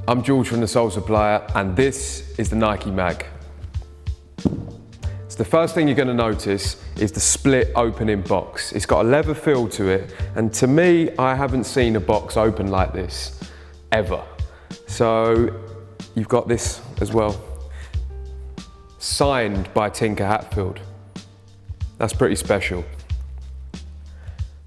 I'm George from the Supplier, and this is the Nike mag. So the first thing you're going to notice is the split opening box. It's got a leather feel to it, and to me, I haven't seen a box open like this, ever. So you've got this as well, signed by Tinker Hatfield. That's pretty special.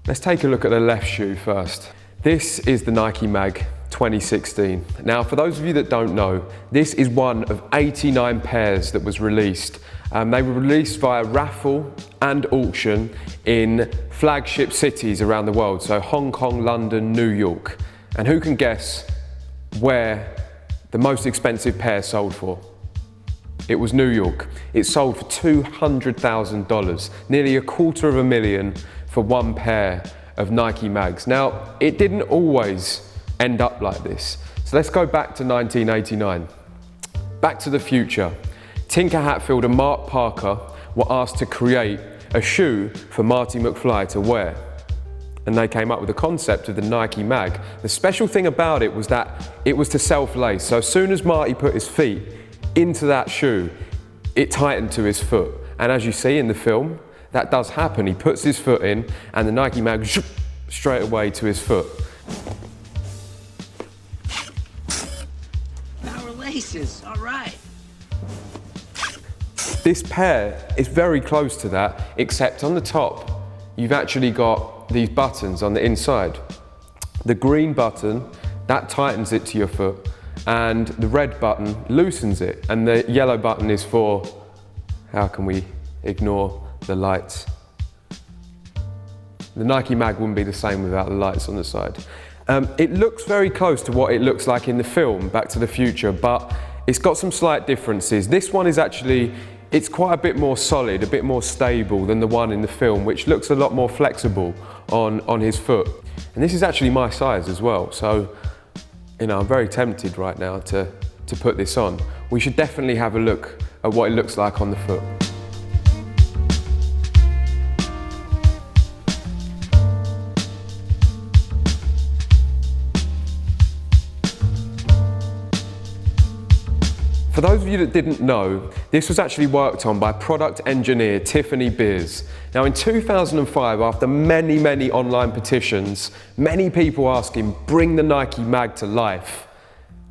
Let's take a look at the left shoe first. This is the Nike Mag 2016. Now, for those of you that don't know, this is one of 89 pairs that was released. They were released via raffle and auction in flagship cities around the world, so Hong Kong, London, New York. And who can guess where the most expensive pair sold for? It was New York. It sold for $200,000, nearly $250,000 for one pair of Nike mags. Now, it didn't always end up like this. So let's go back to 1989. Back to the future. Tinker Hatfield and Mark Parker were asked to create a shoe for Marty McFly to wear. And they came up with the concept of the Nike mag. The special thing about it was that it was to self-lace. So as soon as Marty put his feet into that shoe, it tightened to his foot. And as you see in the film, that does happen. He puts his foot in and the Nike mag straight away to his foot. Power laces, all right. This pair is very close to that, except on the top, you've actually got these buttons on the inside. The green button, that tightens it to your foot, and the red button loosens it, and the yellow button is for, how can we ignore the lights? The Nike mag wouldn't be the same without the lights on the side. It looks very close to what it looks like in the film, Back to the Future, but it's got some slight differences. This one is actually, it's quite a bit more solid, a bit more stable than the one in the film, which looks a lot more flexible on his foot. And this is actually my size as well, so I'm very tempted right now to put this on. We should definitely have a look at what it looks like on the foot. For those of you that didn't know, this was actually worked on by product engineer Tiffany Beers. Now in 2005, after many online petitions, many people asking, bring the Nike mag to life,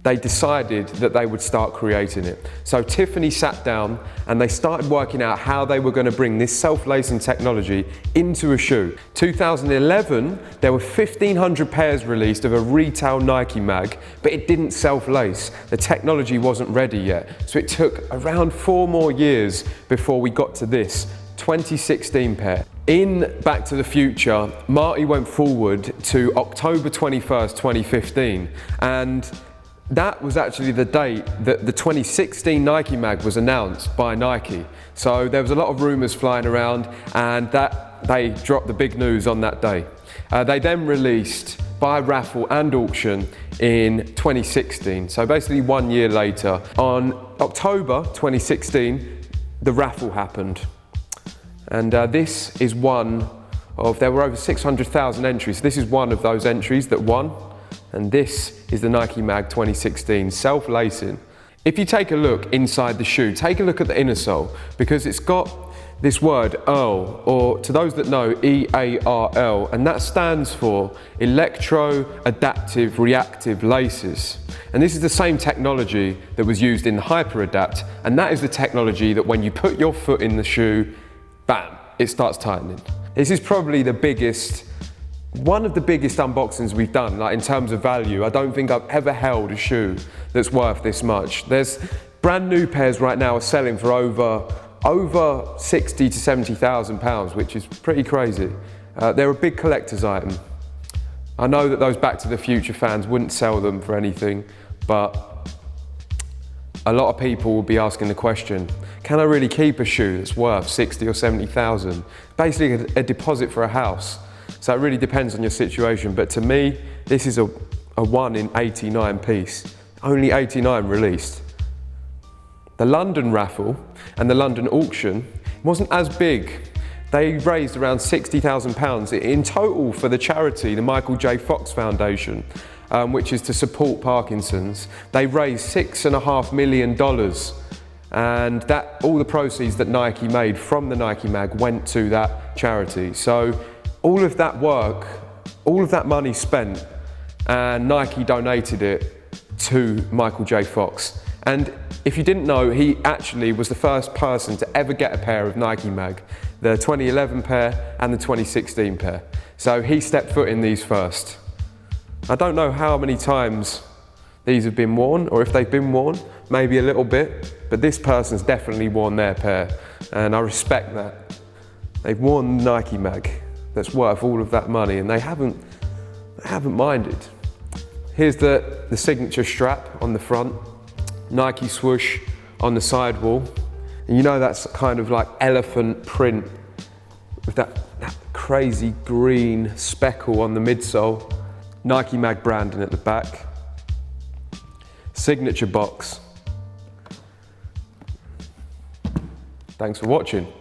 they decided that they would start creating it. So Tiffany sat down and they started working out how they were going to bring this self-lacing technology into a shoe. 2011, there were 1,500 pairs released of a retail Nike mag, but it didn't self-lace. The technology wasn't ready yet. So it took around 4 more years before we got to this 2016 pair. In Back to the Future, Marty went forward to October 21st, 2015, and that was actually the date that the 2016 Nike mag was announced by Nike. So there was a lot of rumors flying around, and that they dropped the big news on that day. They then released by raffle and auction in 2016. So basically 1 year later, on October 2016, the raffle happened. And this is one of, there were over 600,000 entries. This is one of those entries that won. And this is the Nike Mag 2016 self-lacing. If you take a look inside the shoe, take a look at the inner sole, because it's got this word EARL, or to those that know, EARL, and that stands for Electro-Adaptive Reactive Laces. And this is the same technology that was used in Hyper-Adapt, and that is the technology that when you put your foot in the shoe, bam, it starts tightening. This is probably one of the biggest unboxings we've done, like in terms of value. I don't think I've ever held a shoe that's worth this much. There's brand new pairs right now are selling for over 60 to 70,000 pounds, which is pretty crazy. They're a big collector's item. I know that those Back to the Future fans wouldn't sell them for anything, but a lot of people will be asking the question, can I really keep a shoe that's worth 60 or 70,000? Basically a deposit for a house. So it really depends on your situation, but to me, this is a 1 in 89 piece. Only 89 released. The London raffle and the London auction wasn't as big. They raised around £60,000 in total for the charity, the Michael J. Fox Foundation, which is to support Parkinson's. They raised $6.5 million, and that all the proceeds that Nike made from the Nike mag went to that charity. So all of that work, all of that money spent, and Nike donated it to Michael J. Fox. And if you didn't know, he actually was the first person to ever get a pair of Nike mag, the 2011 pair and the 2016 pair. So he stepped foot in these first. I don't know how many times these have been worn, or if they've been worn, maybe a little bit, but this person's definitely worn their pair, and I respect that. They've worn the Nike mag that's worth all of that money, and they haven't minded. Here's the signature strap on the front, Nike swoosh on the sidewall, and you know that's kind of like elephant print with that crazy green speckle on the midsole, Nike mag branding at the back, signature box. Thanks for watching.